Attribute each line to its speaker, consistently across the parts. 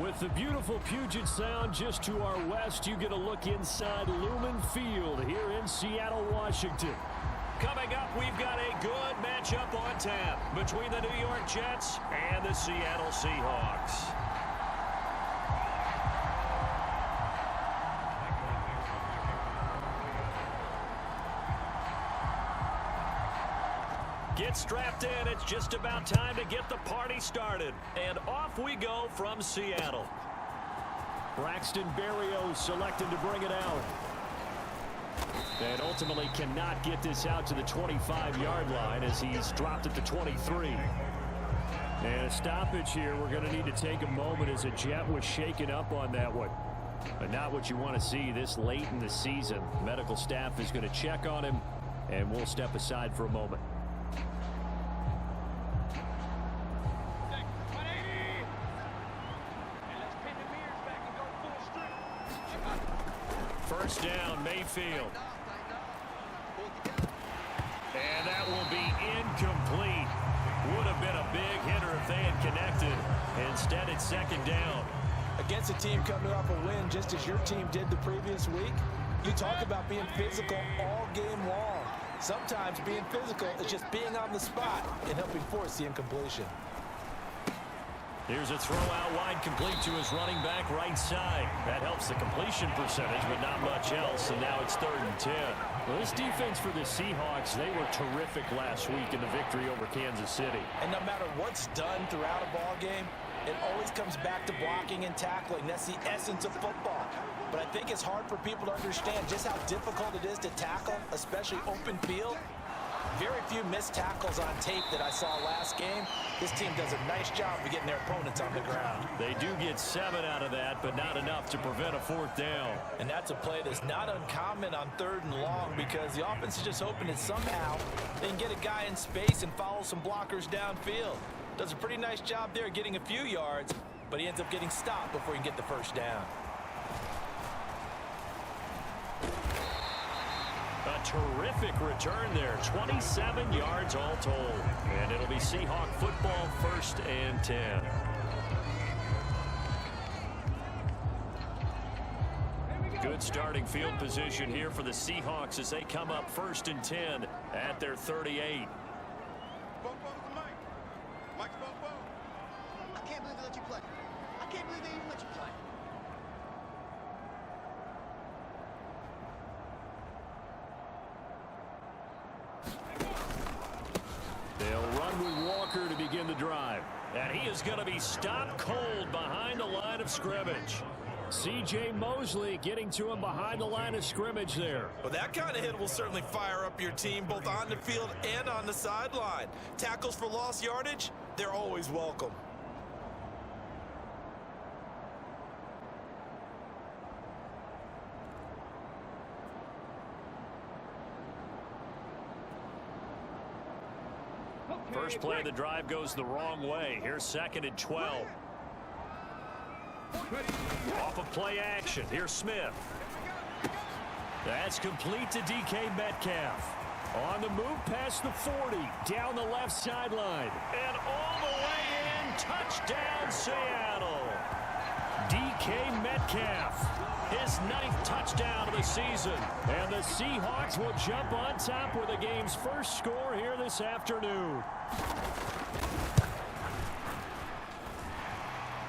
Speaker 1: With the beautiful Puget Sound just to our west, you get a look inside Lumen Field here in Seattle, Washington.
Speaker 2: Coming up, we've got a good matchup on tap between the New York Jets and the Seattle Seahawks. Get strapped in. It's just about time to get the party started. And off we go from Seattle.
Speaker 1: Braxton Berrios selected to bring it out. And ultimately cannot get this out to the 25-yard line as he's dropped it to 23. And a stoppage here. We're going to need to take a moment as a Jet was shaken up on that one. But not what you want to see this late in the season. Medical staff is going to check on him, and we'll step aside for a moment.
Speaker 2: First down, Mayfield. And that will be incomplete. Would have been a big hitter if they had connected. Instead, it's second down.
Speaker 3: Against a team coming off a win just as your team did the previous week, you talk about being physical all game long. Sometimes being physical is just being on the spot and helping force the incompletion.
Speaker 2: Here's a throw out wide, complete to his running back right side. That helps the completion percentage, but not much else, and now it's 3rd and 10.
Speaker 1: Well, this defense for the Seahawks, they were terrific last week in the victory over Kansas City.
Speaker 3: And no matter what's done throughout a ball game, it always comes back to blocking and tackling. That's the essence of football. But I think it's hard for people to understand just how difficult it is to tackle, especially open field. Very few missed tackles on tape that I saw last game. This team does a nice job of getting their opponents on the ground.
Speaker 2: They do get 7 out of that, but not enough to prevent a 4th down.
Speaker 3: And that's a play that's not uncommon on 3rd and long because the offense is just hoping that somehow they can get a guy in space and follow some blockers downfield. Does a pretty nice job there getting a few yards, but he ends up getting stopped before he can get the first down.
Speaker 2: A terrific return there. 27 yards all told. And it'll be Seahawk football, 1st and 10. Good starting field position here for the Seahawks as they come up 1st and 10 at their 38.
Speaker 4: I can't believe they let you play. I can't believe they even let you play.
Speaker 1: They'll run with Walker to begin the drive.
Speaker 2: And he is going to be stopped cold behind the line of scrimmage.
Speaker 1: C.J. Mosley getting to him behind the line of scrimmage there.
Speaker 3: Well, that kind of hit will certainly fire up your team both on the field and on the sideline. Tackles for lost yardage, they're always welcome.
Speaker 2: First play of the drive goes the wrong way. Here's 2nd and 12. Off of play action. Here's Smith. That's complete to DK Metcalf. On the move past the 40. Down the left sideline. And all the way in. Touchdown, Seattle. DK Metcalf. His 9th touchdown of the season. And the Seahawks will jump on top with the game's first score here this afternoon.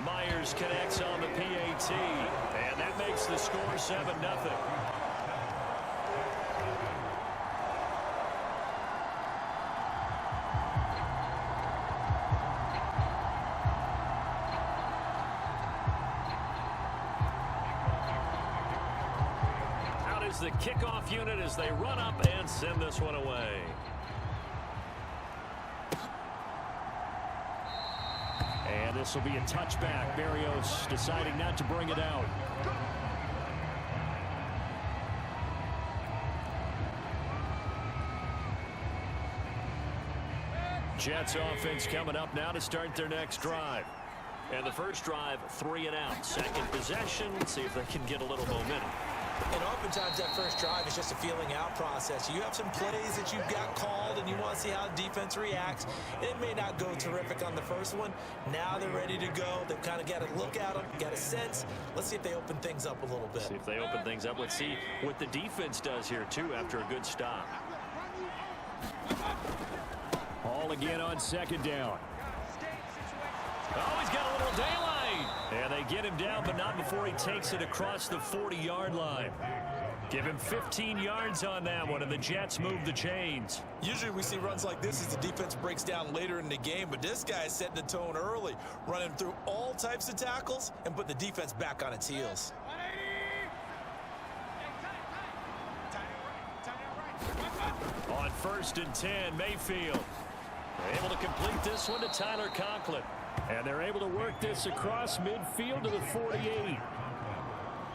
Speaker 2: Myers connects on the PAT. And that makes the score 7-0. The kickoff unit as they run up and send this one away.
Speaker 1: And this will be a touchback. Berrios deciding not to bring it out.
Speaker 2: Jets offense coming up now to start their next drive. And the first drive, 3 and out. Second possession. Let's see if they can get a little momentum.
Speaker 3: And oftentimes that first drive is just a feeling out process. You have some plays that you've got called and you want to see how the defense reacts. It may not go terrific on the first one. Now they're ready to go. They've kind of got to look at them, got a sense. Let's see if they open things up a little bit.
Speaker 2: See if they open things up. Let's see what the defense does here, too, after a good stop.
Speaker 1: Ball again on second down.
Speaker 2: Oh, he's got a little daylight. And they get him down, but not before he takes it across the 40-yard line. Give him 15 yards on that one, and the Jets move the chains.
Speaker 3: Usually we see runs like this as the defense breaks down later in the game, but this guy is setting the tone early, running through all types of tackles and put the defense back on its heels.
Speaker 2: On 1st and 10, Mayfield. They're able to complete this one to Tyler Conklin.
Speaker 1: And they're able to work this across midfield to the 48.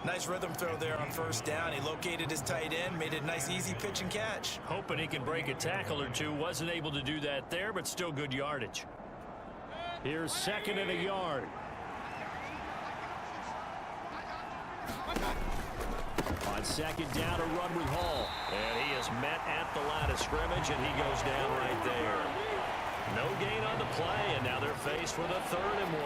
Speaker 3: Nice rhythm throw there on 1st down. He located his tight end, made it a nice easy pitch and catch.
Speaker 2: Hoping he can break a tackle or two. Wasn't able to do that there, but still good yardage.
Speaker 1: Here's 2nd and a yard. On 2nd down, a run with Hall.
Speaker 2: And he is met at the line of scrimmage, and he goes down right there. No gain on the play, and now they're faced with a 3rd and 1.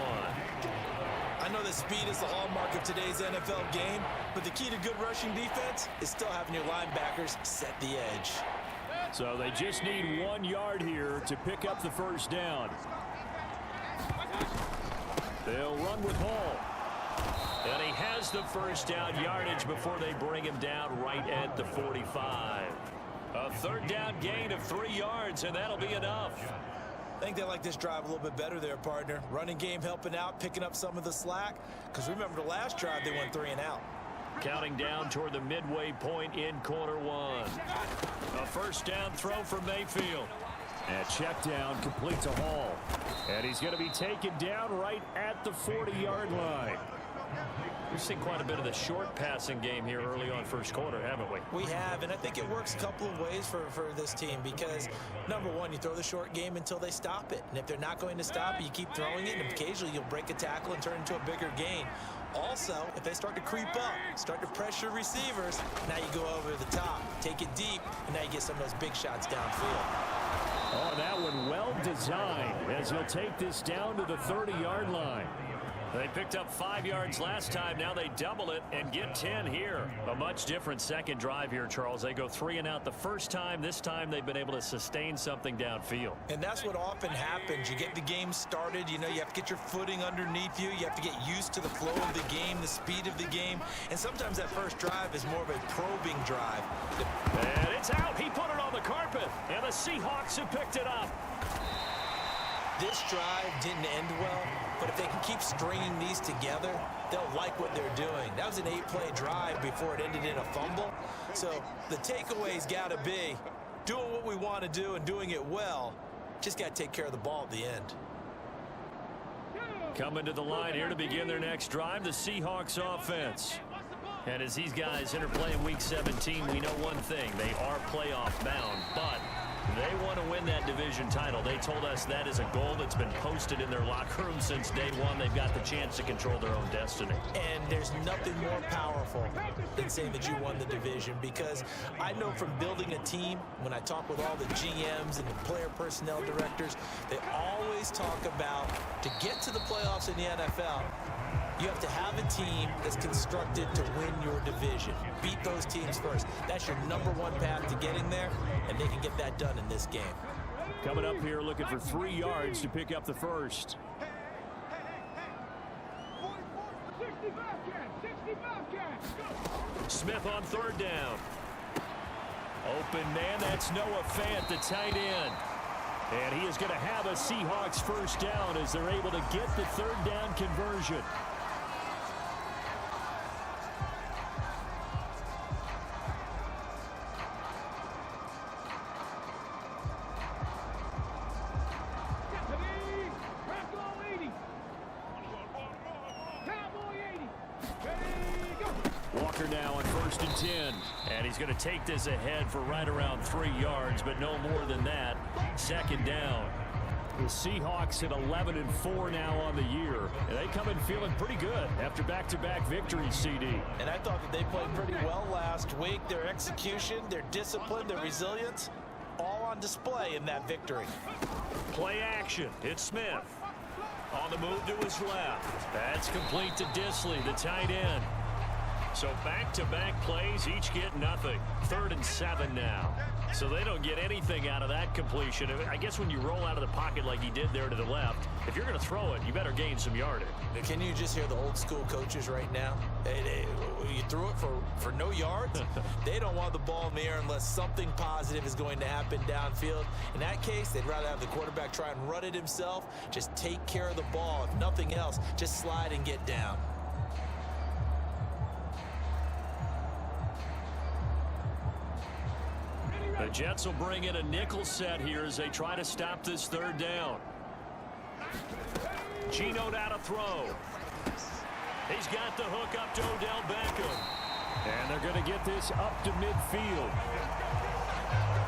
Speaker 3: I know that speed is the hallmark of today's NFL game, but the key to good rushing defense is still having your linebackers set the edge.
Speaker 1: So they just need 1 yard here to pick up the 1st down. They'll run with Hall.
Speaker 2: And he has the 1st down yardage before they bring him down right at the 45. A 3rd down gain of 3 yards, and that'll be enough.
Speaker 3: I think they like this drive a little bit better there, partner. Running game helping out, picking up some of the slack. Because remember the last drive, they went 3 and out.
Speaker 2: Counting down toward the midway point in quarter 1. A 1st down throw for Mayfield.
Speaker 1: And check down complete to Hall. And he's going to be taken down right at the 40-yard line.
Speaker 2: We've seen quite a bit of the short passing game here early on 1st quarter, haven't we?
Speaker 3: We have, and I think it works a couple of ways for this team because, number one, you throw the short game until they stop it. And if they're not going to stop it, you keep throwing it, and occasionally you'll break a tackle and turn it into a bigger gain. Also, if they start to creep up, start to pressure receivers, now you go over the top, take it deep, and now you get some of those big shots downfield.
Speaker 1: Oh, that one well designed as he'll take this down to the 30-yard line.
Speaker 2: They picked up 5 yards last time. Now they double it and get 10 here. A much different second drive here, Charles. They go 3 and out the first time. This time they've been able to sustain something downfield.
Speaker 3: And that's what often happens. You get the game started. You know, you have to get your footing underneath you. You have to get used to the flow of the game, the speed of the game. And sometimes that first drive is more of a probing drive.
Speaker 2: And it's out. He put it on the carpet. And the Seahawks have picked it up.
Speaker 3: This drive didn't end well, but if they can keep stringing these together, they'll like what they're doing. That was an 8-play drive before it ended in a fumble. So the takeaway's got to be doing what we want to do and doing it well. Just got to take care of the ball at the end.
Speaker 2: Coming to the line here to begin their next drive, the Seahawks offense. And as these guys interplay in Week 17, we know one thing. They are playoff bound, but they want to win that division title. They told us that is a goal that's been posted in their locker room since day one. They've got the chance to control their own destiny.
Speaker 3: And there's nothing more powerful than saying that you won the division, because I know from building a team, when I talk with all the GMs and the player personnel directors, they always talk about to get to the playoffs in the NFL, you have to have a team that's constructed to win your division. Beat those teams first. That's your #1 path to getting there, and they can get that done in this game.
Speaker 1: Coming up here looking for 3 yards to pick up the first.
Speaker 2: Smith on 3rd down. Open man, that's Noah Fant, the tight end.
Speaker 1: And he is going to have a Seahawks 1st down as they're able to get the 3rd down conversion. Now on 1st and 10.
Speaker 2: And he's going to take this ahead for right around 3 yards, but no more than that. 2nd down.
Speaker 1: The Seahawks at 11-4 now on the year. And they come in feeling pretty good after back-to-back victories, CD.
Speaker 3: And I thought that they played pretty well week, their execution, their discipline, their resilience, all on display in that victory.
Speaker 2: Play action. It's Smith. On the move to his left. That's complete to Disley, the tight end. So back-to-back plays, each get nothing. 3rd and 7 now. So they don't get anything out of that completion. I guess when you roll out of the pocket like he did there to the left, if you're going to throw it, you better gain some yardage.
Speaker 3: Can you just hear the old school coaches right now? You threw it for no yards? They don't want the ball in the air unless something positive is going to happen downfield. In that case, they'd rather have the quarterback try and run it himself. Just take care of the ball. If nothing else, just slide and get down.
Speaker 2: The Jets will bring in a nickel set here as they try to stop this 3rd down. Geno now to throw. He's got the hook up to Odell Beckham. And they're going to get this up to midfield.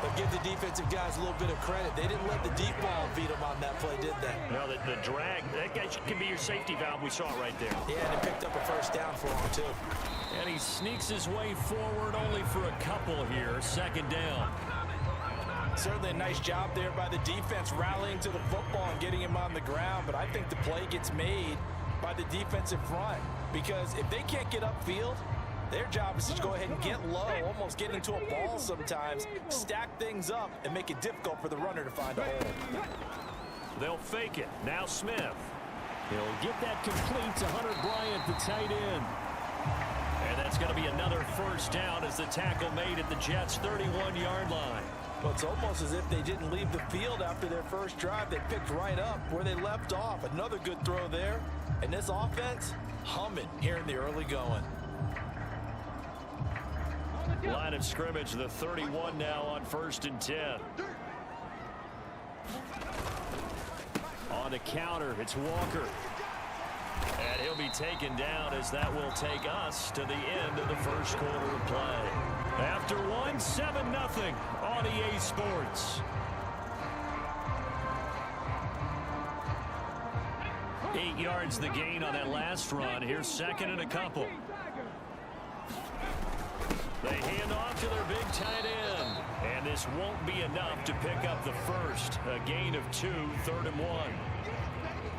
Speaker 3: But give the defensive guys a little bit of credit. They didn't let the deep ball beat them on that play, did they?
Speaker 2: No, the drag, that guy can be your safety valve. We saw it right there.
Speaker 3: Yeah, and they picked up a 1st down for him, too.
Speaker 2: And he sneaks his way forward only for a couple here. 2nd down.
Speaker 3: Certainly a nice job there by the defense rallying to the football and getting him on the ground. But I think the play gets made by the defensive front. Because if they can't get upfield, their job is to go ahead and get low, almost get into a ball sometimes, stack things up, and make it difficult for the runner to find a hole.
Speaker 2: They'll fake it. Now Smith.
Speaker 1: He'll get that complete to Hunter Bryant, the tight end.
Speaker 2: And that's going to be another 1st down as the tackle made at the Jets' 31-yard line.
Speaker 3: Well, it's almost as if they didn't leave the field after their first drive. They picked right up where they left off. Another good throw there. And this offense, humming here in the early going.
Speaker 2: Line of scrimmage, the 31 now on 1st and 10.
Speaker 1: On the counter, it's Walker.
Speaker 2: And he'll be taken down as that will take us to the end of the 1st quarter of play. After one, 7-0 on EA Sports. 8 yards the gain on that last run. Here's 2nd and a couple. They hand off to their big tight end. And this won't be enough to pick up the 1st. A gain of 2, 3rd and 1.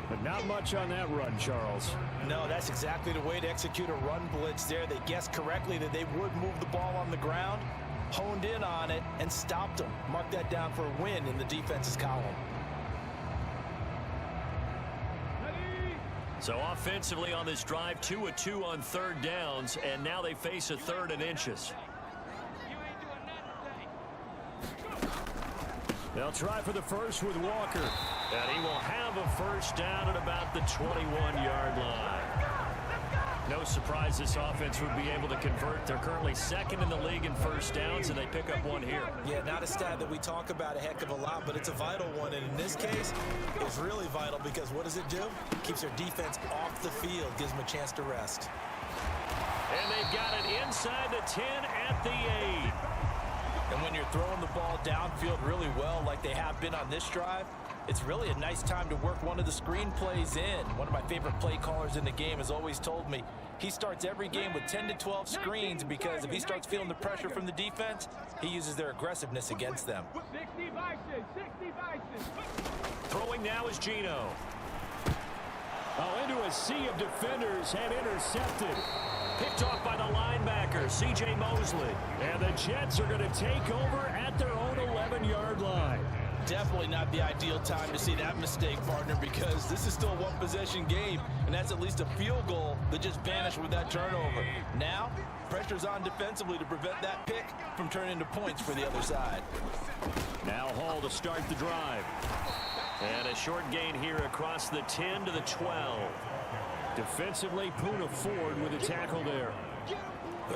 Speaker 1: But not much on that run, Charles.
Speaker 3: No, that's exactly the way to execute a run blitz there. They guessed correctly that they would move the ball on the ground, honed in on it, and stopped them. Mark that down for a win in the defense's column.
Speaker 2: So offensively on this drive, 2 of 2 on 3rd downs, and now they face a 3rd and inches.
Speaker 1: They'll try for the 1st with Walker.
Speaker 2: And he will have a 1st down at about the 21-yard line. No surprise this offense would be able to convert. They're currently 2nd in the league in 1st downs, and they pick up 1 here.
Speaker 3: Yeah, not a stat that we talk about a heck of a lot, but it's a vital one. And in this case, it's really vital because what does it do? It keeps their defense off the field, gives them a chance to rest.
Speaker 2: And they've got it inside the 10 at the 8.
Speaker 3: And when you're throwing the ball downfield really well like they have been on this drive, it's really a nice time to work one of the screen plays in. One of my favorite play callers in the game has always told me he starts every game with 10 to 12 screens because if he starts feeling the pressure from the defense, he uses their aggressiveness against them.
Speaker 5: 60 vices.
Speaker 2: Throwing now is Geno.
Speaker 1: Oh, into a sea of defenders and intercepted.
Speaker 2: Picked off by the linebacker, C.J. Mosley.
Speaker 1: And the Jets are going to take over at their own 11-yard line.
Speaker 3: Definitely not the ideal time to see that mistake, partner, because this is still a one-possession game, and that's at least a field goal that just vanished with that turnover. Now, pressure's on defensively to prevent that pick from turning into points for the other side.
Speaker 1: Now Hall to start the drive.
Speaker 2: And a short gain here across the 10 to the 12.
Speaker 1: Defensively, Poona Ford with a tackle there.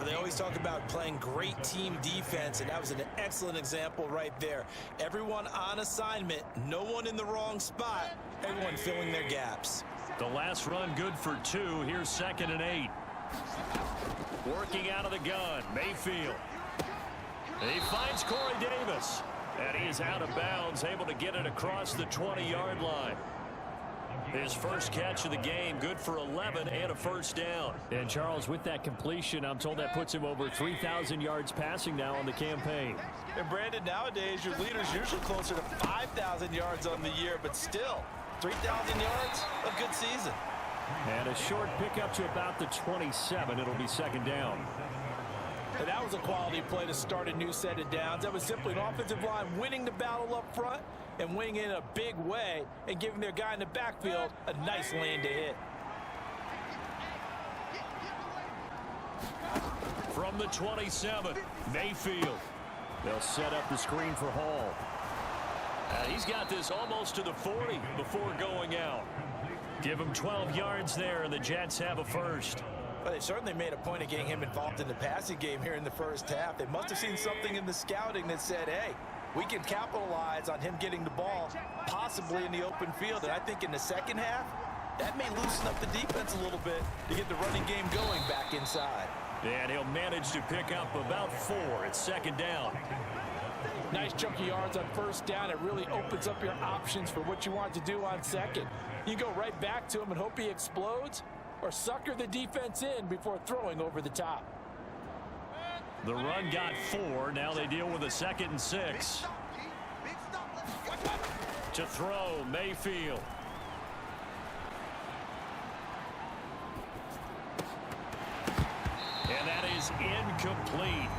Speaker 3: They always talk about playing great team defense, and that was an excellent example right there. Everyone on assignment, no one in the wrong spot, everyone filling their gaps.
Speaker 2: The last run good for 2. Here's 2nd and 8. Working out of the gun, Mayfield. And he finds Corey Davis. And he is out of bounds, able to get it across the 20-yard line. His first catch of the game, good for 11 and a first down.
Speaker 1: And Charles, with that completion, I'm told that puts him over 3,000 yards passing now on the campaign.
Speaker 3: And Brandon, nowadays your leader's usually closer to 5,000 yards on the year, but still 3,000 yards, a good season.
Speaker 1: And a short pickup to about the 27. It'll be second down.
Speaker 3: And that was a quality play to start a new set of downs. That was simply an offensive line winning the battle up front and winning in a big way and giving their guy in the backfield a nice lane to hit.
Speaker 2: From the 27, Mayfield.
Speaker 1: They'll set up the screen for Hall.
Speaker 2: He's got this almost to the 40 before going out. Give him 12 yards there, and the Jets have a first.
Speaker 3: Well, they certainly made a point of getting him involved in the passing game here in the first half. They must have seen something in the scouting that said, hey, we can capitalize on him getting the ball, possibly in the open field. And I think in the second half, that may loosen up the defense a little bit to get the running game going back inside.
Speaker 2: And he'll manage to pick up about 4 at second down.
Speaker 3: Nice chunky yards on first down. It really opens up your options for what you want to do on second. You go right back to him and hope he explodes, or sucker the defense in before throwing over the top.
Speaker 2: The run got 4. Now they deal with a 2nd and 6. To throw, Mayfield. And that is incomplete.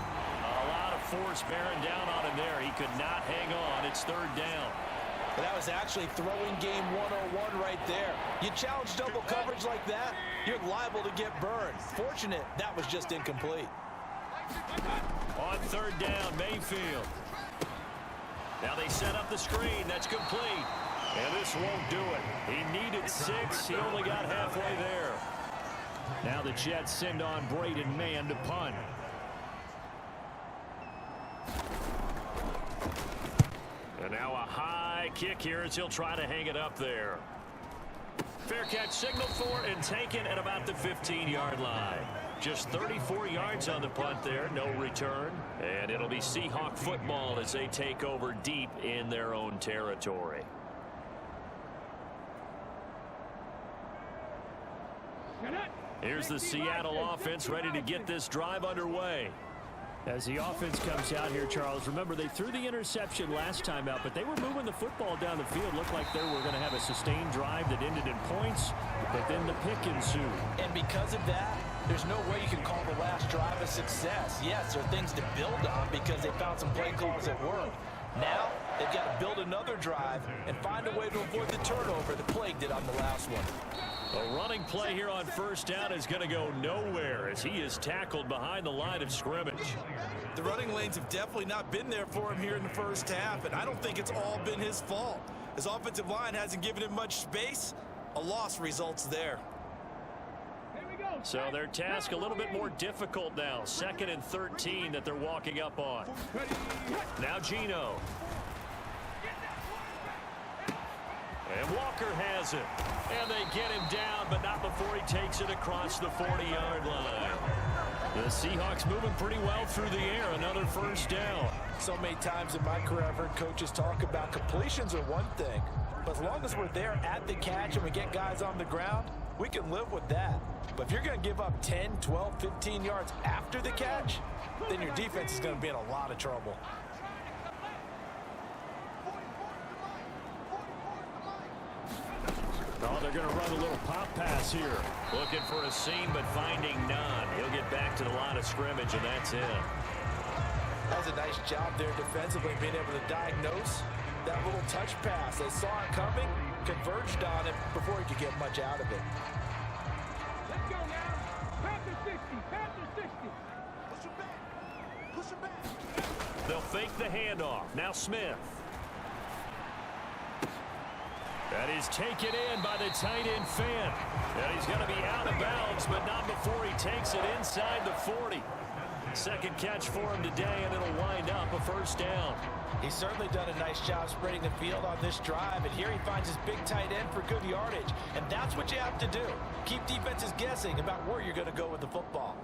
Speaker 2: A lot of force bearing down on him there. He could not hang on. It's third down.
Speaker 3: But that was actually throwing game 101 right there. You challenge double coverage like that, you're liable to get burned. Fortunate that was just incomplete.
Speaker 2: On third down, Mayfield. Now they set up the screen. That's complete. And this won't do it. He needed 6. He only got halfway there.
Speaker 1: Now the Jets send on Braden Mann to punt.
Speaker 2: And now a high kick here as he'll try to hang it up there. Fair catch signaled for and taken at about the 15-yard line. Just 34 yards on the punt there, no return. And it'll be Seahawk football as they take over deep in their own territory. Here's the Seattle offense ready to get this drive underway.
Speaker 1: As the offense comes out here, Charles, remember they threw the interception last time out, but they were moving the football down the field. Looked like they were going to have a sustained drive that ended in points, but then the pick ensued.
Speaker 3: And because of that, there's no way you can call the last drive a success. Yes, there are things to build on because they found some play calls that worked. Now, they've got to build another drive and find a way to avoid the turnover that plagued it on the last one.
Speaker 2: A running play here on first down is going to go nowhere as he is tackled behind the line of scrimmage.
Speaker 3: The running lanes have definitely not been there for him here in the first half, and I don't think it's all been his fault. His offensive line hasn't given him much space. A loss results there.
Speaker 2: So their task a little bit more difficult now. 2nd and 13 that they're walking up on. Now Geno. And Walker has it. And they get him down, but not before he takes it across the 40-yard line. The Seahawks moving pretty well through the air. Another first down.
Speaker 3: So many times in my career I've heard coaches talk about completions are one thing. But as long as we're there at the catch and we get guys on the ground, we can live with that. But if you're going to give up 10, 12, 15 yards after the catch, then your defense is going to be in a lot of trouble.
Speaker 2: Oh, they're going to run a little pop pass here. Looking for a seam, but finding none. He'll get back to the line of scrimmage, and that's it.
Speaker 3: That was a nice job there defensively, being able to diagnose that little touch pass. They saw it coming, converged on it before he could get much out of it.
Speaker 5: Let's go now. Panther 60. Panther 60.
Speaker 4: Push him back. Push him back.
Speaker 2: They'll fake the handoff. Now Smith. That is taken in by the tight end Fant. And he's going to be out of bounds, but not before he takes it inside the 40. Second catch for him today, and it'll wind up a first down.
Speaker 3: He's certainly done a nice job spreading the field on this drive, and here he finds his big tight end for good yardage. And that's what you have to do. Keep defenses guessing about where you're going to go with the football.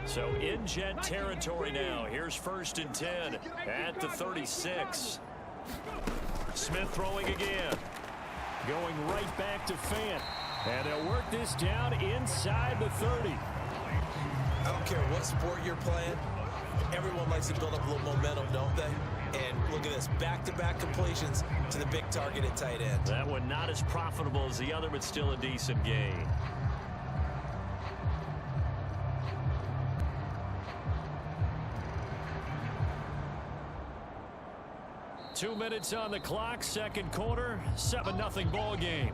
Speaker 2: So in Jet territory now. Here's 1st and 10 at the 36. Smith throwing again. Going right back to Fant. And they'll work this down inside the 30.
Speaker 3: I don't care what sport you're playing. Everyone likes to build up a little momentum, don't they? And look at this, back-to-back completions to the big target at tight end.
Speaker 2: That one not as profitable as the other, but still a decent gain. Two minutes on the clock, second quarter, 7-0 ball game.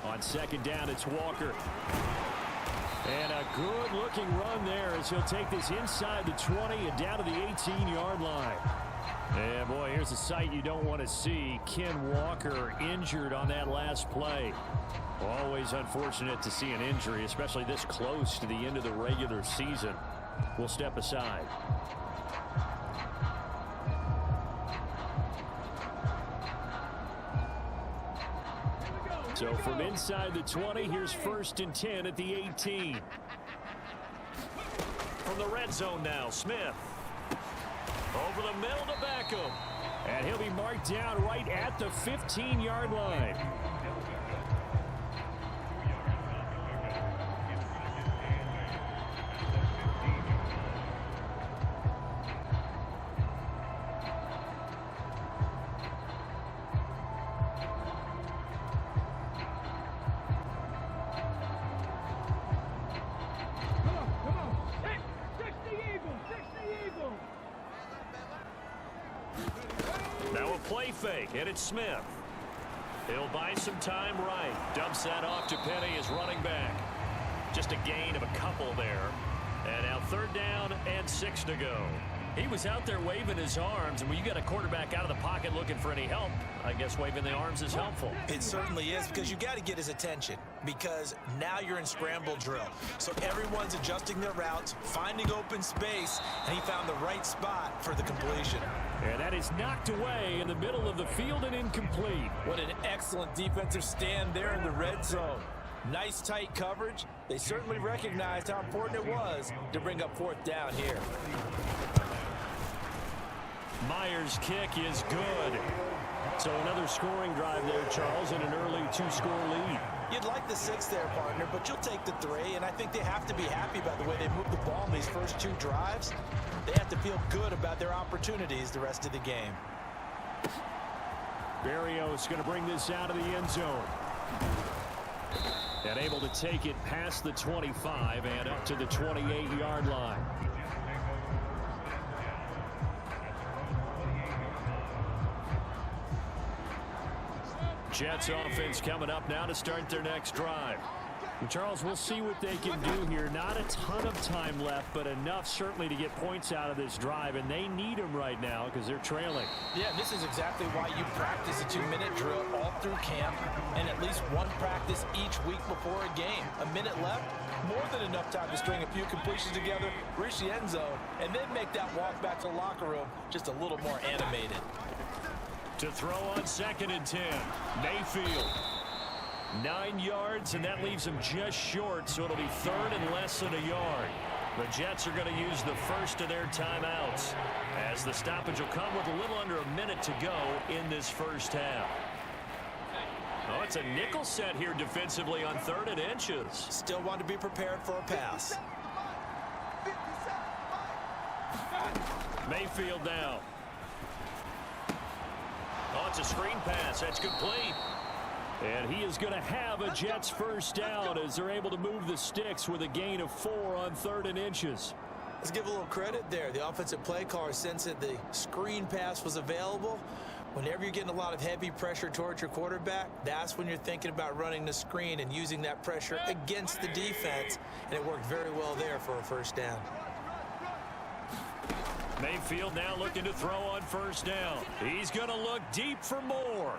Speaker 2: On second down, it's Walker. And a good-looking run there as he'll take this inside the 20 and down to the 18-yard line. And, boy, here's a sight you don't want to see. Ken Walker injured on that last play. Always unfortunate to see an injury, especially this close to the end of the regular season. We'll step aside. So from inside the 20, here's 1st and 10 at the 18. From the red zone now, Smith. Over the middle to Beckham. And he'll be marked down right at the 15-yard line. Now a play fake, and it's Smith. He'll buy some time right. Dumps that off to Penny, his running back. Just a gain of a couple there. And now 3rd down and 6 to go. He was out there waving his arms, and when you got a quarterback out of the pocket looking for any help, I guess waving the arms is helpful.
Speaker 3: It certainly is, because you got to get his attention, because now you're in scramble drill. So everyone's adjusting their routes, finding open space, and he found the right spot for the completion.
Speaker 2: And that is knocked away in the middle of the field and incomplete.
Speaker 3: What an excellent defensive stand there in the red zone. Nice tight coverage. They certainly recognized how important it was to bring up 4th down here.
Speaker 2: Myers' kick is good. So another scoring drive there, Charles, and an early 2-score lead.
Speaker 3: You'd like the 6 there, partner, but you'll take the 3, and I think they have to be happy about the way they moved the ball in these first 2 drives. They have to feel good about their opportunities the rest of the game.
Speaker 2: Berrios going to bring this out of the end zone. And able to take it past the 25 and up to the 28-yard line. Jets offense coming up now to start their next drive. And Charles, we'll see what they can do here. Not a ton of time left, but enough certainly to get points out of this drive, and they need them right now because they're trailing.
Speaker 3: Yeah, this is exactly why you practice a 2-minute drill all through camp and at least one practice each week before a game. A minute left, more than enough time to string a few completions together, reach the end zone, and then make that walk back to the locker room just a little more animated.
Speaker 2: To throw on 2nd and 10, Mayfield. 9 yards, and that leaves them just short, so it'll be 3rd and less than a yard. The Jets are going to use the first of their timeouts, as the stoppage will come with a little under a minute to go in this first half. Oh, it's a nickel set here defensively on 3rd and inches.
Speaker 3: Still want to be prepared for a pass.
Speaker 2: Mayfield now. Oh, it's a screen pass. That's complete. And he is going to have a Jets first down as they're able to move the sticks with a gain of 4 on 3rd and inches.
Speaker 3: Let's give a little credit there. The offensive play caller sensed that the screen pass was available. Whenever you're getting a lot of heavy pressure towards your quarterback, that's when you're thinking about running the screen and using that pressure against the defense. And it worked very well there for a first down.
Speaker 2: Mayfield now looking to throw on first down. He's going to look deep for more.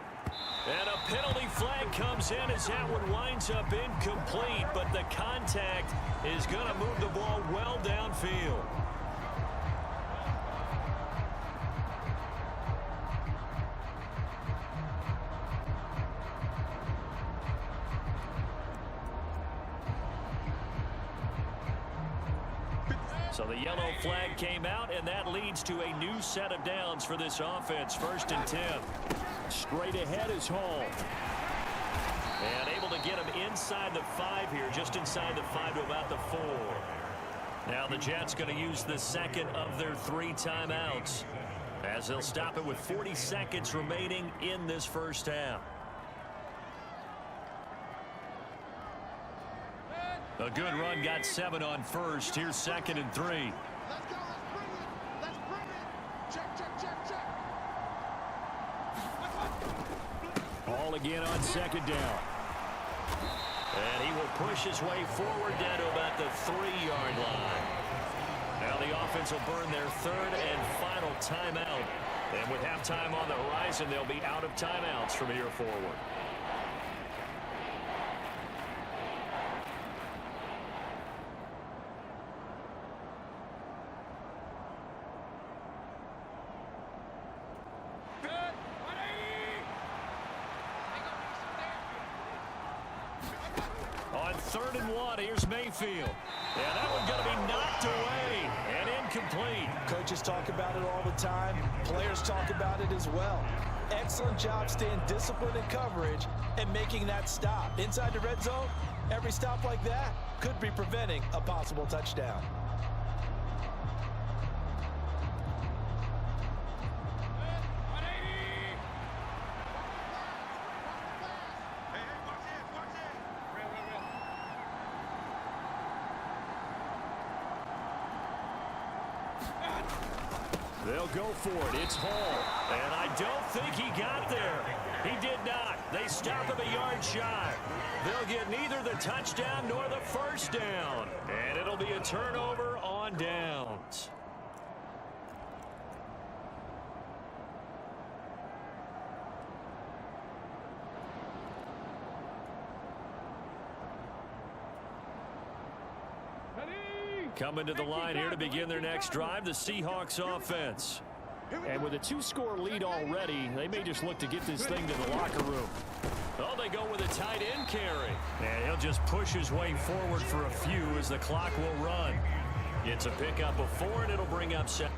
Speaker 2: And a penalty flag comes in as that one winds up incomplete, but the contact is going to move the ball well downfield. So the yellow flag came out, and that leads to a new set of downs for this offense. 1st and 10.
Speaker 1: Straight ahead is Hall.
Speaker 2: And able to get him inside the 5 here, just inside the 5 to about the 4. Now the Jets going to use the second of their 3 timeouts, as they'll stop it with 40 seconds remaining in this first half. A good run, got 7 on first. Here's 2nd and 3.
Speaker 4: Let's go. Let's bring it. Let's bring it. Check, check, check, check.
Speaker 1: Ball again on 2nd down.
Speaker 2: And he will push his way forward down to about the 3-yard line. Now the offense will burn their 3rd and final timeout. And with halftime on the horizon, they'll be out of timeouts from here forward. On 3rd and 1, here's Mayfield. And that one going to be knocked away and incomplete.
Speaker 3: Coaches talk about it all the time. Players talk about it as well. Excellent job staying disciplined in coverage and making that stop. Inside the red zone, every stop like that could be preventing a possible touchdown.
Speaker 2: They'll go for it. It's Hall. And I don't think he got there. He did not. They stop him a yard shy. They'll get neither the touchdown nor the first down. And it'll be a turnover on downs. Coming to the line here to begin their next drive, the Seahawks offense.
Speaker 1: And with a 2-score lead already, they may just look to get this thing to the locker room.
Speaker 2: Oh, they go with a tight end carry. And he'll just push his way forward for a few as the clock will run. It's a pickup of 4, and it'll bring up 7.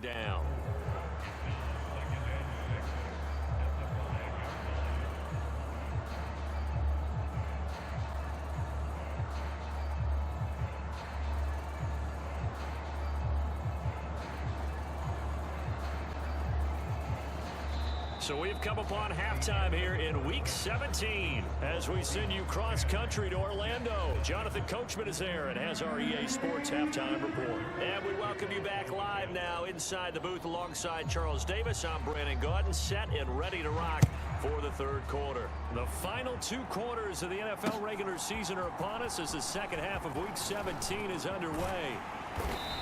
Speaker 2: Down. So we've come upon halftime here in Week 17 as we send you cross-country to Orlando. Jonathan Coachman is there and has our EA Sports Halftime Report. And we welcome you back live now inside the booth alongside Charles Davis. I'm Brandon Gaudin, set and ready to rock for the third quarter. The final 2 quarters of the NFL regular season are upon us as the second half of Week 17 is underway.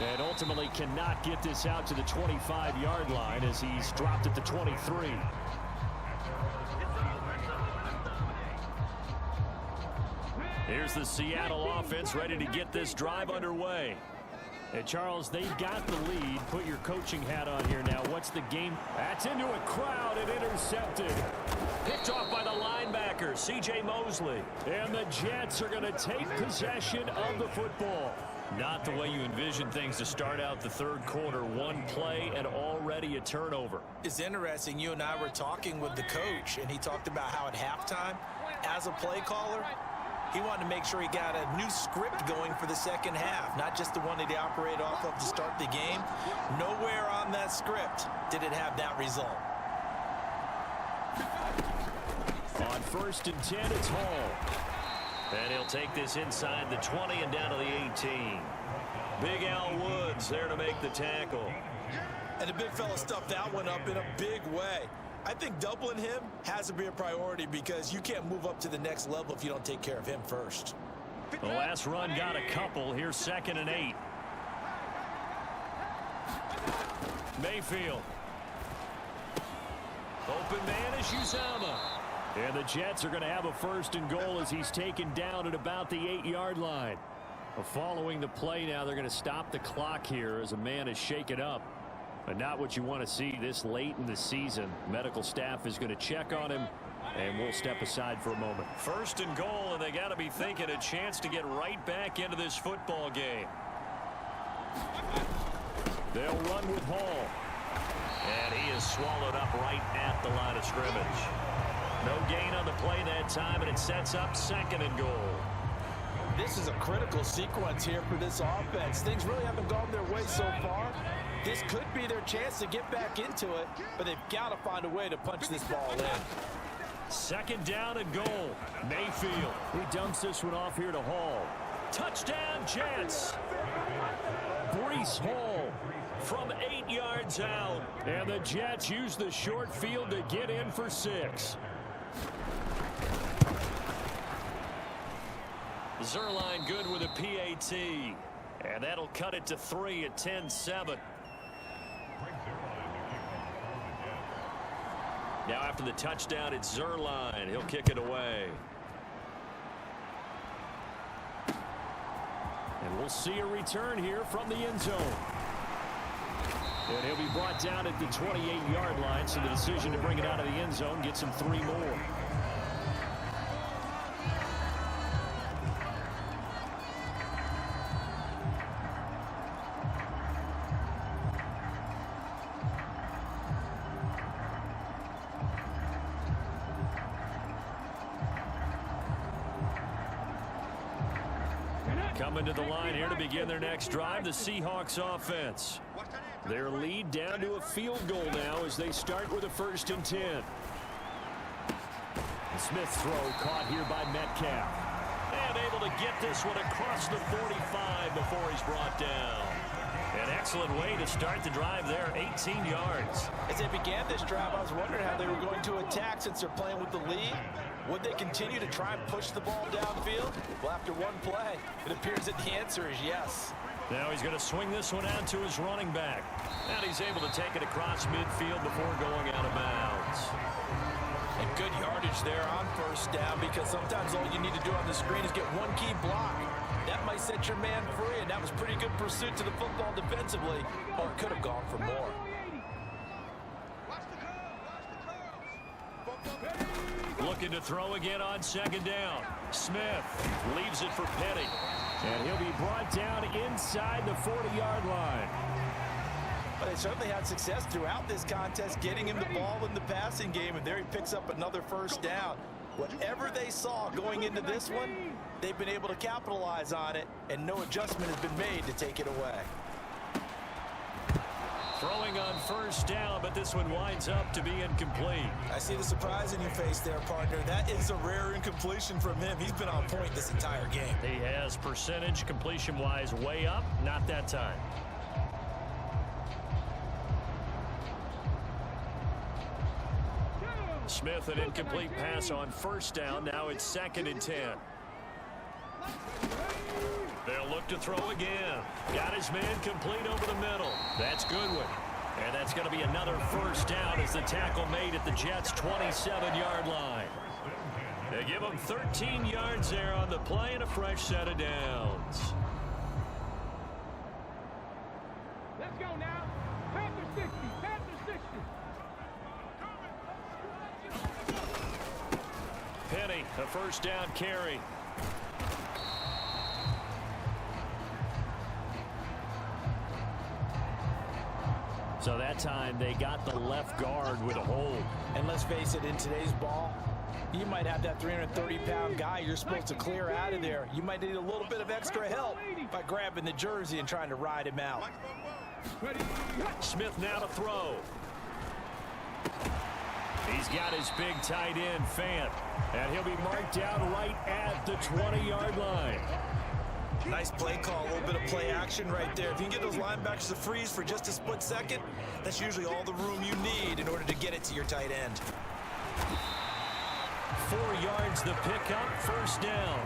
Speaker 1: And ultimately cannot get this out to the 25-yard line as he's dropped at the 23.
Speaker 2: Here's the Seattle offense ready to get this drive underway.
Speaker 1: And Charles, they've got the lead. Put your coaching hat on here now. What's the game? That's into a crowd and intercepted.
Speaker 2: Picked off by the linebacker, C.J. Mosley.
Speaker 1: And the Jets are going to take possession of the football.
Speaker 2: Not the way you envision things to start out the third quarter. One play and already a turnover.
Speaker 3: It's interesting. You and I were talking with the coach, and he talked about how at halftime, as a play caller, he wanted to make sure he got a new script going for the second half, not just the one that he operated off of to start the game. Nowhere on that script did it have that result.
Speaker 1: On 1st and 10, it's Hall.
Speaker 2: And he'll take this inside the 20 and down to the 18. Big Al Woods there to make the tackle.
Speaker 3: And the big fella stuffed that one up in a big way. I think doubling him has to be a priority because you can't move up to the next level if you don't take care of him first.
Speaker 2: The last run got a couple. Here's 2nd and 8. Mayfield. Open man is Uzama.
Speaker 1: And the Jets are going to have a 1st and goal as he's taken down at about the 8-yard line. Following the play now, they're going to stop the clock here as a man is shaken up. But not what you want to see this late in the season. Medical staff is going to check on him, and we'll step aside for a moment.
Speaker 2: 1st and goal, and they got to be thinking a chance to get right back into this football game.
Speaker 1: They'll run with Hall.
Speaker 2: And he is swallowed up right at the line of scrimmage. No gain on the play that time, and it sets up 2nd and goal.
Speaker 3: This is a critical sequence here for this offense. Things really haven't gone their way so far. This could be their chance to get back into it, but they've got to find a way to punch this ball in.
Speaker 2: 2nd down and goal. Mayfield.
Speaker 1: He dumps this one off here to Hall.
Speaker 2: Touchdown, Jets.
Speaker 1: Breece Hall
Speaker 2: from 8 yards out.
Speaker 1: And the Jets use the short field to get in for 6.
Speaker 2: Zerline good with a PAT. And that'll cut it to 3 at 10-7. Now after the touchdown, it's Zerline. He'll kick it away.
Speaker 1: And we'll see a return here from the end zone. And he'll be brought down at the 28-yard line, so the decision to bring it out of the end zone gets him 3 more.
Speaker 2: Coming to the line here to begin their next drive, the Seahawks offense.
Speaker 1: Their lead down to a field goal now as they start with a 1st and 10. Smith's throw caught here by Metcalf.
Speaker 2: And able to get this one across the 45 before he's brought down. An excellent way to start the drive there, 18 yards.
Speaker 3: As they began this drive, I was wondering how they were going to attack since they're playing with the lead. Would they continue to try and push the ball downfield? Well, after one play, it appears that the answer is yes.
Speaker 2: Now he's going to swing this one out to his running back. And he's able to take it across midfield before going out of bounds.
Speaker 3: And good yardage there on 1st down because sometimes all you need to do on the screen is get one key block. That might set your man free, and that was pretty good pursuit to the football defensively. Or it could have gone for more.
Speaker 2: Looking to throw again on 2nd down. Smith leaves it for Petty.
Speaker 1: And he'll be brought down inside the 40-yard line.
Speaker 3: But they certainly had success throughout this contest getting him the ball in the passing game, and there he picks up another 1st down. Whatever they saw going into this one, they've been able to capitalize on it, and no adjustment has been made to take it away.
Speaker 2: Throwing on 1st down, but this one winds up to be incomplete.
Speaker 3: I see the surprise in your face there, partner. That is a rare incompletion from him. He's been on point this entire game.
Speaker 2: He has percentage completion-wise way up, not that time. Smith, an incomplete pass on first down. Now it's 2nd and 10. They'll look to throw again. Got his man complete over the middle. That's Goodwin. And that's going to be another first down as the tackle made at the Jets' 27-yard line. They give him 13 yards there on the play and a fresh set of downs.
Speaker 5: Let's go now. Panther 60. Panther 60.
Speaker 2: Penny, a first down carry.
Speaker 1: So that time they got the left guard with a hold.
Speaker 3: And let's face it, in today's ball, you might have that 330-pound guy you're supposed to clear out of there. You might need a little bit of extra help by grabbing the jersey and trying to ride him out.
Speaker 2: Smith now to throw. He's got his big tight end, Fant. And he'll be marked down right at the 20-yard line.
Speaker 3: Nice play call, a little bit of play action right there. If you can get those linebackers to freeze for just a split second, that's usually all the room you need in order to get it to your tight end.
Speaker 2: 4 yards the pickup, first down.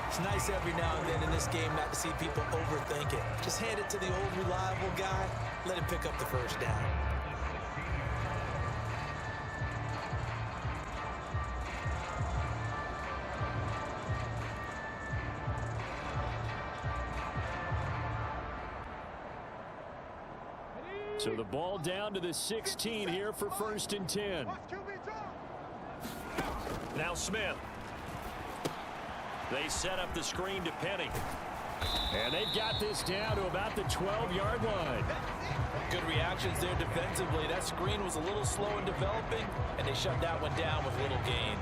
Speaker 3: It's nice every now and then in this game not to see people overthink it. Just hand it to the old reliable guy, let him pick up the first down.
Speaker 2: So the ball down to the 16 here for 1st and 10. Now Smith. They set up the screen to Penny.
Speaker 1: And they've got this down to about the 12-yard line.
Speaker 3: Good reactions there defensively. That screen was a little slow in developing, and they shut that one down with little gain.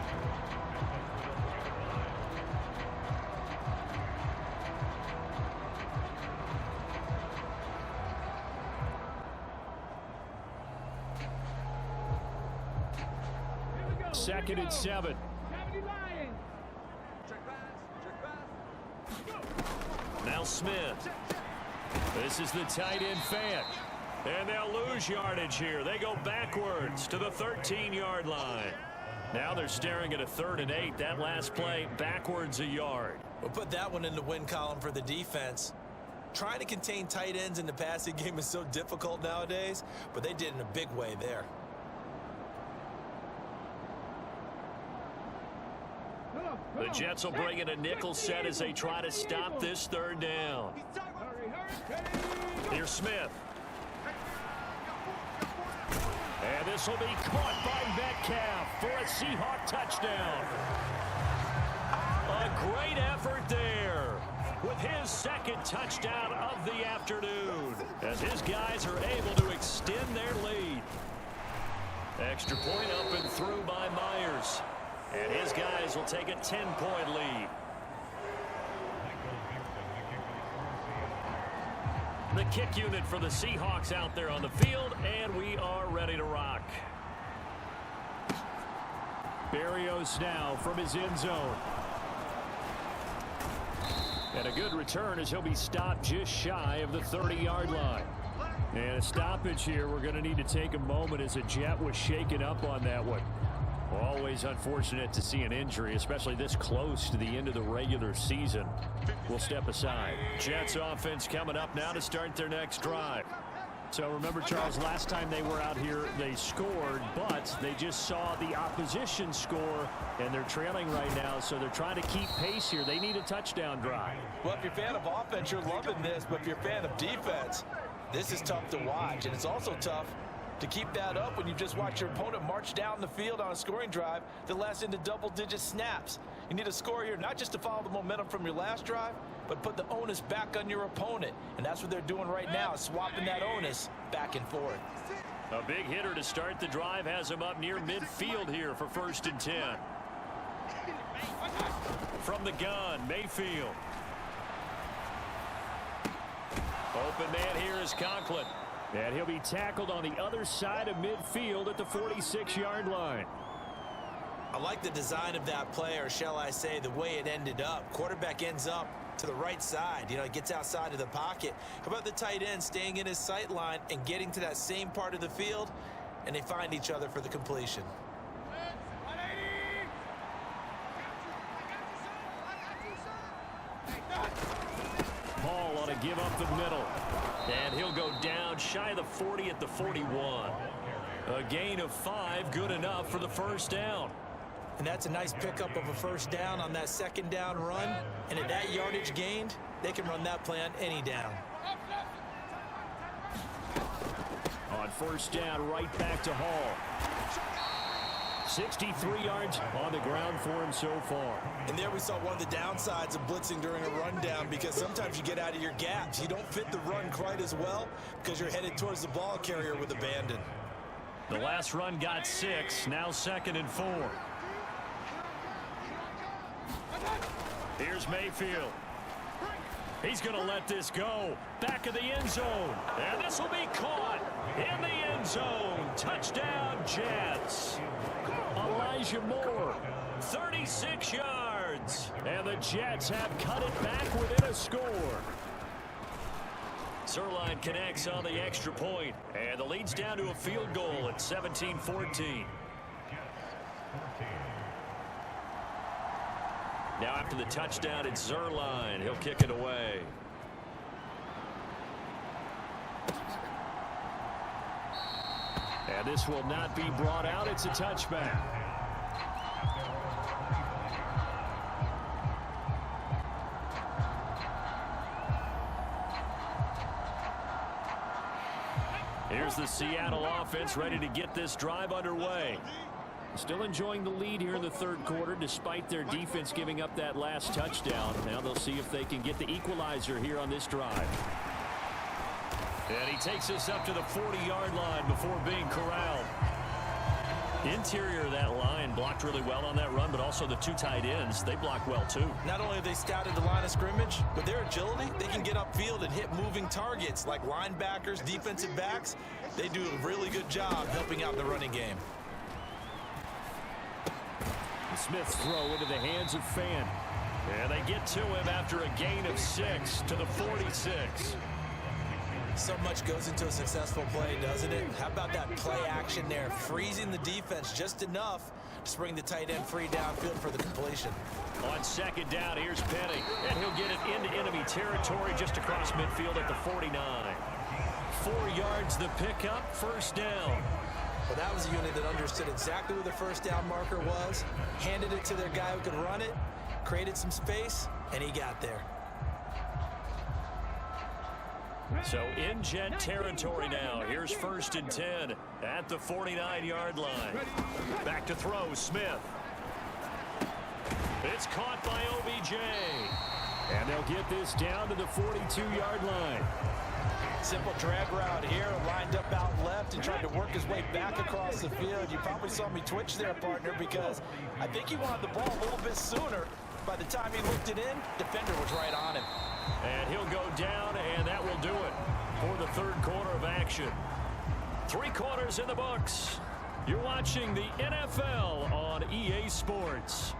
Speaker 2: Second and 7. Now Smith. This is the tight end Fant. And they'll lose yardage here. They go backwards to the 13-yard line. Now they're staring at a 3rd and 8. That last play backwards a yard.
Speaker 3: We'll put that one in the win column for the defense. Trying to contain tight ends in the passing game is so difficult nowadays, but they did in a big way there.
Speaker 2: The Jets will bring in a nickel set as they try to stop this 3rd down. Here's Smith. And this will be caught by Metcalf for a Seahawk touchdown. A great effort there with his 2nd touchdown of the afternoon as his guys are able to extend their lead. Extra point up and through by Myers. And his guys will take a 10-point lead. The kick unit for the Seahawks out there on the field, and we are ready to rock.
Speaker 1: Berrios now from his end zone. And a good return as he'll be stopped just shy of the 30-yard line. And a stoppage here. We're going to need to take a moment as a Jet was shaken up on that one. Always unfortunate to see an injury, especially this close to the end of the regular season. We'll step aside.
Speaker 2: Jets offense coming up now to start their next drive.
Speaker 1: So remember, Charles, last time they were out here, they scored, but they just saw the opposition score, and they're trailing right now, so they're trying to keep pace here. They need a touchdown drive.
Speaker 3: Well, if you're a fan of offense, you're loving this, but if you're a fan of defense, this is tough to watch, and it's also tough to keep that up when you just watch your opponent march down the field on a scoring drive that lasts into double-digit snaps. You need a score here not just to follow the momentum from your last drive, but put the onus back on your opponent. And that's what they're doing right now, swapping that onus back and forth.
Speaker 2: A big hitter to start the drive has him up near midfield here for 1st and 10. From the gun, Mayfield. Open man here is Conklin.
Speaker 1: And he'll be tackled on the other side of midfield at the 46-yard line.
Speaker 3: I like the design of that play, or shall I say the way it ended up. Quarterback ends up to the right side. You know, he gets outside of the pocket. How about the tight end staying in his sight line and getting to that same part of the field, and they find each other for the completion.
Speaker 2: give up the middle. And he'll go down shy of the 40 at the 41. A gain of 5, good enough for the first down.
Speaker 3: And that's a nice pickup of a first down on that second down run. And at that yardage gained, they can run that play on any down.
Speaker 2: On first down, right back to Hall. 63 yards on the ground for him so far.
Speaker 3: And there we saw one of the downsides of blitzing during a rundown, because sometimes you get out of your gaps. You don't fit the run quite as well because you're headed towards the ball carrier with abandon.
Speaker 2: The last run got 6, now 2nd and 4. Here's Mayfield. He's going to let this go. Back of the end zone. And this will be caught in the end zone. Touchdown, Jets. Elijah Moore, 36 yards. And the Jets have cut it back within a score. Zerline connects on the extra point. And the lead's down to a field goal at 17-14. Now after the touchdown, it's Zerline. He'll kick it away. And this will not be brought out. It's a touchback. Here's the Seattle offense ready to get this drive underway. Still enjoying the lead here in the third quarter despite their defense giving up that last touchdown. Now they'll see if they can get the equalizer here on this drive. And he takes us up to the 40-yard line before being corralled. Interior of that line blocked really well on that run, but also the two tight ends, they block well too.
Speaker 3: Not only have they scouted the line of scrimmage, with their agility, they can get upfield and hit moving targets like linebackers, defensive backs. They do a really good job helping out in the running game.
Speaker 2: Smith's throw into the hands of Fan. And they get to him after a gain of 6 to the 46.
Speaker 3: So much goes into a successful play, doesn't it? How about that play action there? Freezing the defense just enough to bring the tight end free downfield for the completion.
Speaker 2: On second down, here's Penny. And he'll get it into enemy territory just across midfield at the 49. 4 yards the pickup, first down.
Speaker 3: Well, that was a unit that understood exactly where the first down marker was, handed it to their guy who could run it, created some space, and he got there.
Speaker 2: So in Jet territory now. Here's 1st and 10 at the 49-yard line. Back to throw, Smith. It's caught by OBJ. And they'll get this down to the 42-yard line.
Speaker 3: Simple drag route here, lined up out left and tried to work his way back across the field. You probably saw me twitch there, partner, because I think he wanted the ball a little bit sooner. By the time he looked it in, defender was right on him.
Speaker 2: And he'll go down, and that will do it for the third quarter of action. 3 quarters in the books. You're watching the NFL on EA Sports.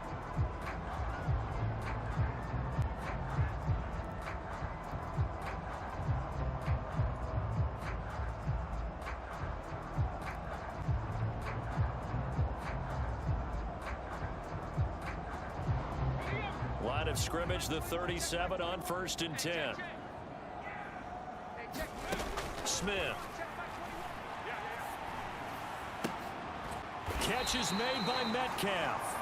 Speaker 2: Line of scrimmage, the 37 on 1st and 10. Smith. Catch is made by Metcalf.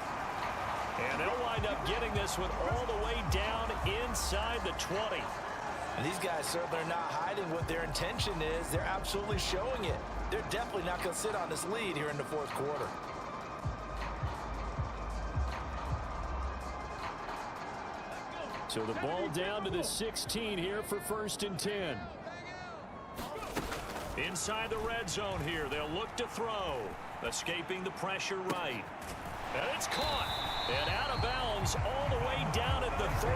Speaker 2: And they'll wind up getting this one all the way down inside the 20.
Speaker 3: And these guys certainly are not hiding what their intention is. They're absolutely showing it. They're definitely not going to sit on this lead here in the fourth quarter.
Speaker 2: So the ball down to the 16 here for 1st and 10. Inside the red zone here, they'll look to throw. Escaping the pressure right. And it's caught. And out of bounds all the way down at the 3.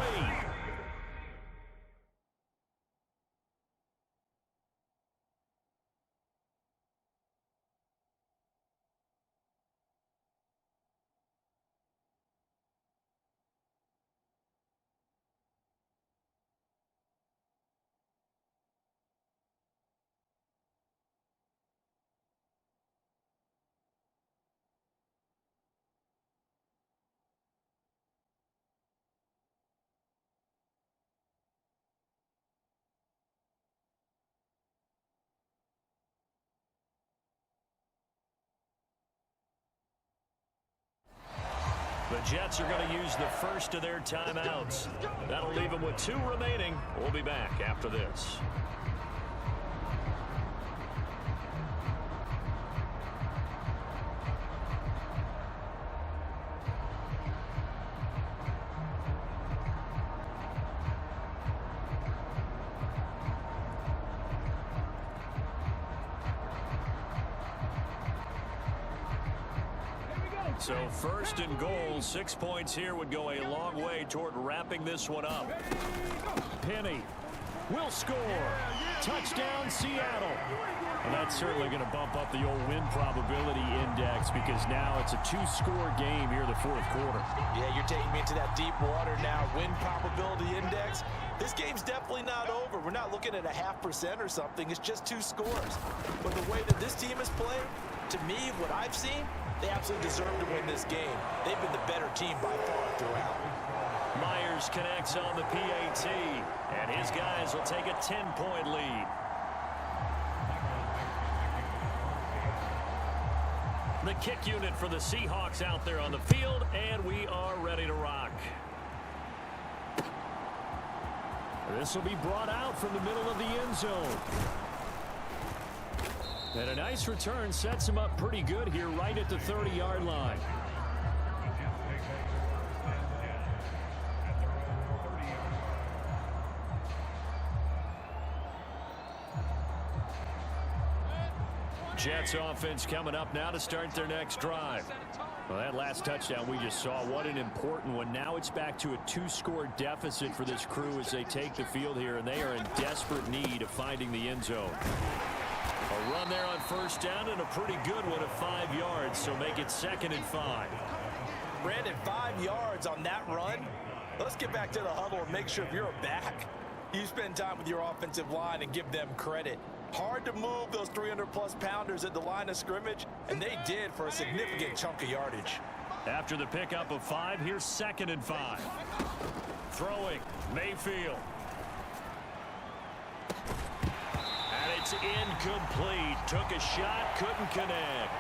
Speaker 2: Jets are going to use the first of their timeouts. That'll leave them with 2 remaining. We'll be back after this. So first and goal, 6 points here would go a long way toward wrapping this one up.
Speaker 1: Penny will score. Touchdown, Seattle. And that's certainly going to bump up the old win probability index because now it's a 2-score game here in the fourth quarter.
Speaker 3: Yeah, you're taking me into that deep water now. Win probability index. This game's definitely not over. We're not looking at a 0.5% or something. It's just 2 scores. But the way that this team is playing, to me, what I've seen, they absolutely deserve to win this game. They've been the better team by far throughout.
Speaker 2: Myers connects on the PAT, and his guys will take a 10-point lead. The kick unit for the Seahawks out there on the field, and we are ready to rock.
Speaker 1: This will be brought out from the middle of the end zone. And a nice return sets him up pretty good here right at the 30-yard line. Jets offense coming up now to start their next drive. Well, that last touchdown we just saw, what an important one. Now it's back to a 2-score deficit for this crew as they take the field here, and they are in desperate need of finding the end zone. A run there on first down and a pretty good one at 5 yards, so make it 2nd and 5.
Speaker 3: Brandon, 5 yards on that run. Let's get back to the huddle and make sure if you're a back, you spend time with your offensive line and give them credit. Hard to move those 300-plus pounders at the line of scrimmage, and they did for a significant chunk of yardage.
Speaker 1: After the pickup of 5, here's 2nd and 5. Throwing, Mayfield. And it's incomplete. Took a shot, couldn't connect.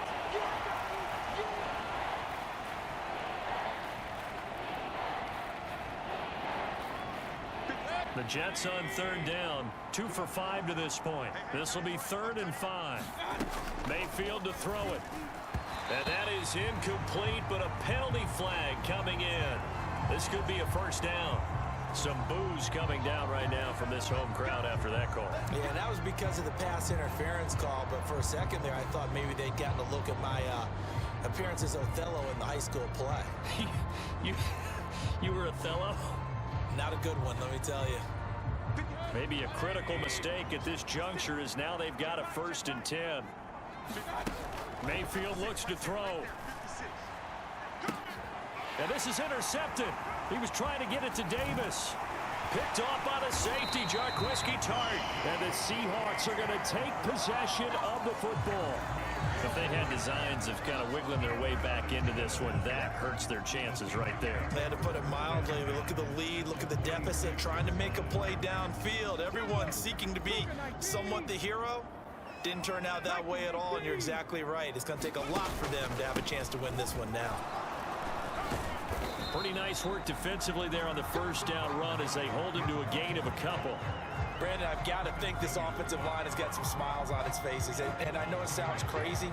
Speaker 1: The Jets on 3rd down, 2 for 5 to this point. This will be 3rd and 5. Mayfield to throw it. And that is incomplete, but a penalty flag coming in. This could be a first down. Some boos coming down right now from this home crowd after that call.
Speaker 3: Yeah, that was because of the pass interference call, but for a second there I thought maybe they'd gotten a look at my appearance as Othello in the high school play.
Speaker 1: You were Othello?
Speaker 3: Not a good one, let me tell you.
Speaker 1: Maybe a critical mistake at this juncture is now they've got a 1st and 10. Mayfield looks to throw. And this is intercepted. He was trying to get it to Davis. Picked off by the safety, Jarquiski Tart. And the Seahawks are going to take possession of the football. If they had designs of kind of wiggling their way back into this one, that hurts their chances right there.
Speaker 3: They had to put it mildly. Look at the lead, look at the deficit, trying to make a play downfield. Everyone seeking to be somewhat the hero. Didn't turn out that way at all, and you're exactly right. It's going to take a lot for them to have a chance to win this one now.
Speaker 1: Pretty nice work defensively there on the first down run as they hold him to a gain of a couple.
Speaker 3: Brandon, I've got to think this offensive line has got some smiles on its faces. And I know it sounds crazy,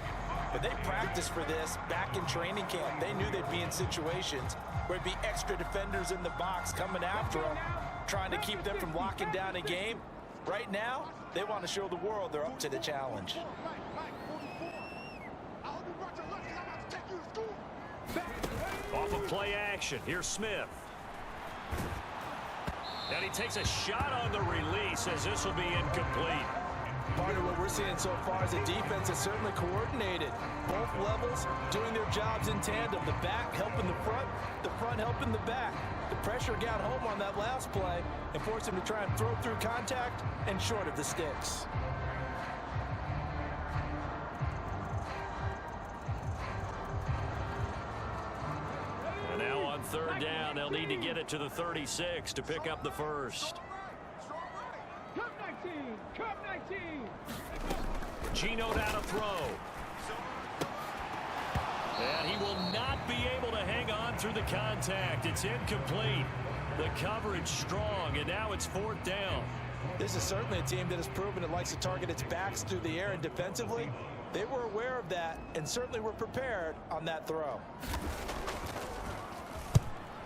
Speaker 3: but they practiced for this back in training camp. They knew they'd be in situations where it'd be extra defenders in the box coming after them, trying to keep them from locking down a game. Right now, they want to show the world they're up to the challenge.
Speaker 1: Off of play action, here's Smith. And he takes a shot on the release as this will be incomplete.
Speaker 3: Part of what we're seeing so far is the defense is certainly coordinated. Both levels doing their jobs in tandem. The back helping the front helping the back. The pressure got home on that last play and forced him to try and throw through contact and short of the sticks.
Speaker 1: And now on 3rd down, they'll need to get it to the 36 to pick up the first.
Speaker 5: Cup 19! Cup 19!
Speaker 1: Gino down to throw.
Speaker 2: And he will not be able to hang on through the contact. It's incomplete. The coverage strong, and now it's 4th down.
Speaker 3: This is certainly a team that has proven it likes to target its backs through the air, and defensively, they were aware of that and certainly were prepared on that throw.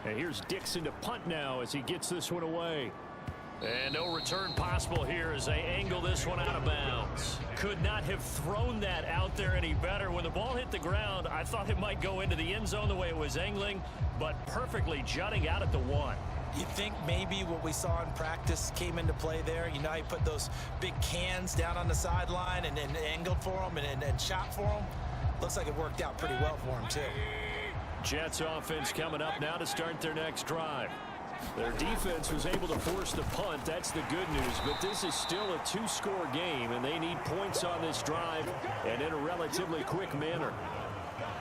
Speaker 2: And here's Dixon to punt now as he gets this one away. And no return possible here as they angle this one out of bounds. Could not have thrown that out there any better. When the ball hit the ground, I thought it might go into the end zone the way it was angling, but perfectly jutting out at the 1.
Speaker 3: You think maybe what we saw in practice came into play there? You know, he put those big cans down on the sideline and angled for them and shot for them. Looks like it worked out pretty well for him, too.
Speaker 2: Jets offense coming up now to start their next drive. Their defense was able to force the punt. That's the good news. But this is still a 2-score game, and they need points on this drive and in a relatively quick manner.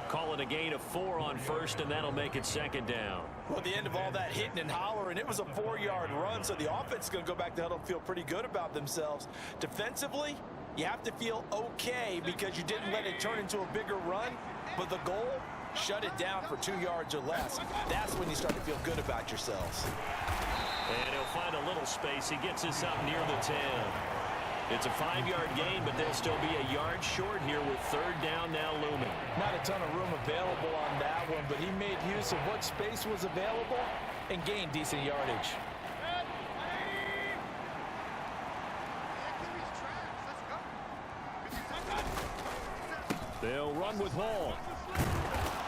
Speaker 2: Call it a gain of 4 on first, and that'll make it 2nd down.
Speaker 3: Well, at the end of all that hitting and hollering, it was a 4-yard run, so the offense is going to go back to huddle and feel pretty good about themselves. Defensively, you have to feel okay because you didn't let it turn into a bigger run, but the goal, shut it down for 2 yards or less. That's when you start to feel good about yourselves.
Speaker 2: And he'll find a little space. He gets this up near the 10. It's a 5-yard gain, but they'll still be a yard short here with 3rd down now looming.
Speaker 3: Not a ton of room available on that one, but he made use of what space was available and gained decent yardage.
Speaker 2: They'll run with Hall.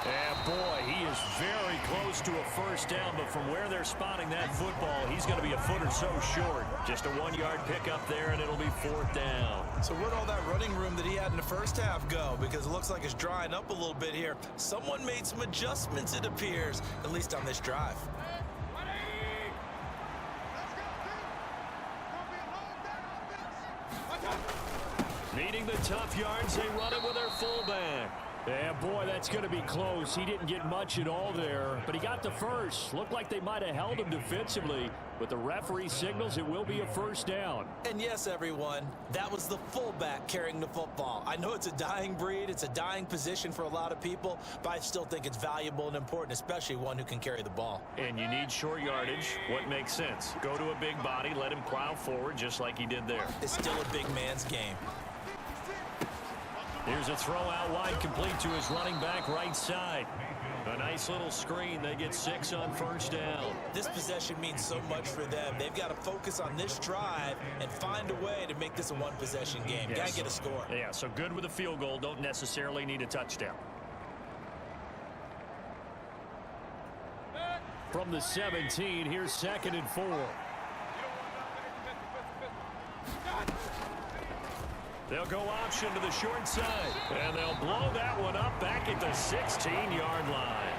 Speaker 2: And boy, he is very close to a 1st down, but from where they're spotting that football, he's going to be a foot or so short. Just a 1-yard pickup there, and it'll be 4th down.
Speaker 3: So where'd all that running room that he had in the first half go? Because it looks like it's drying up a little bit here. Someone made some adjustments, it appears, at least on this drive.
Speaker 2: Needing the tough yards, they run it with their fullback. Yeah, boy, that's going to be close. He didn't get much at all there, but he got the first. Looked like they might have held him defensively, but the referee signals it will be a 1st down.
Speaker 3: And yes, everyone, that was the fullback carrying the football. I know it's a dying breed, it's a dying position for a lot of people, but I still think it's valuable and important, especially one who can carry the ball.
Speaker 2: And you need short yardage. What makes sense? Go to a big body, let him plow forward just like he did there.
Speaker 3: It's still a big man's game.
Speaker 2: Here's a throw out wide, complete to his running back right side. A nice little screen. They get 6 on 1st down.
Speaker 3: This possession means so much for them. They've got to focus on this drive and find a way to make this a 1-possession game.
Speaker 2: Yes.
Speaker 3: Got to get a score.
Speaker 2: Yeah, so good with a field goal. Don't necessarily need a touchdown. From the 17, here's 2nd and 4. They'll go option to the short side, and they'll blow that one up back at the 16-yard line.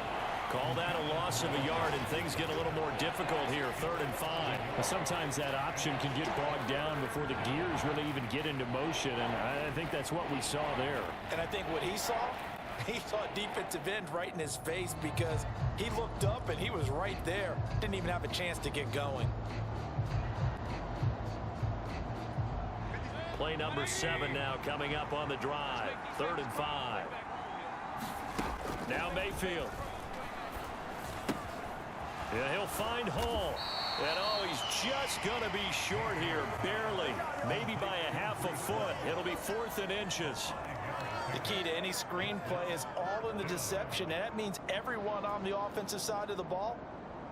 Speaker 2: Call that a loss of a yard, and things get a little more difficult here, 3rd and 5.
Speaker 1: Sometimes that option can get bogged down before the gears really even get into motion, and I think that's what we saw there.
Speaker 3: And I think what he saw a defensive end right in his face because he looked up and he was right there. Didn't even have a chance to get going.
Speaker 2: Play number 7 now coming up on the drive. 3rd and 5. Now Mayfield. Yeah, he'll find Hall. And oh, he's just going to be short here, barely. Maybe by a half a foot. It'll be 4th and inches.
Speaker 3: The key to any screenplay is all in the deception, and that means everyone on the offensive side of the ball.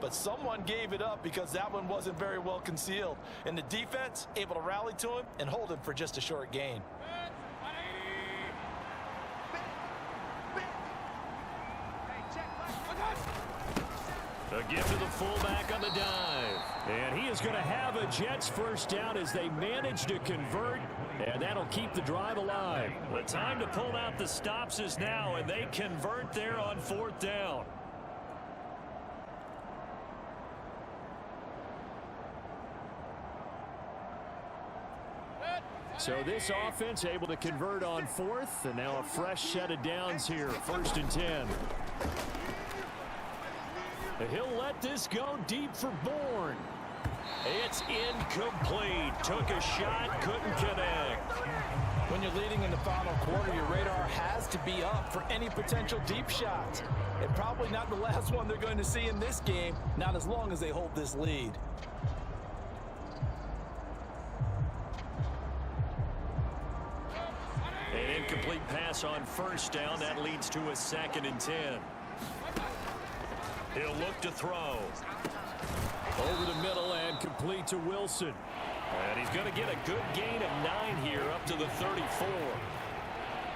Speaker 3: But someone gave it up because that one wasn't very well concealed. And the defense able to rally to him and hold him for just a short gain.
Speaker 2: A give to the fullback on the dive. And he is going to have a Jets 1st down as they manage to convert. And that'll keep the drive alive. The time to pull out the stops is now, and they convert there on 4th down.
Speaker 1: So this offense able to convert on 4th, and now a fresh set of downs here, 1st and 10.
Speaker 2: He'll let this go deep for Bourne. It's incomplete. Took a shot, couldn't connect.
Speaker 3: When you're leading in the final quarter, your radar has to be up for any potential deep shots. And probably not the last one they're going to see in this game, not as long as they hold this lead.
Speaker 2: An incomplete pass on first down. That leads to a 2nd and 10. He'll look to throw. Over the middle and complete to Wilson. And he's going to get a good gain of 9 here up to the 34.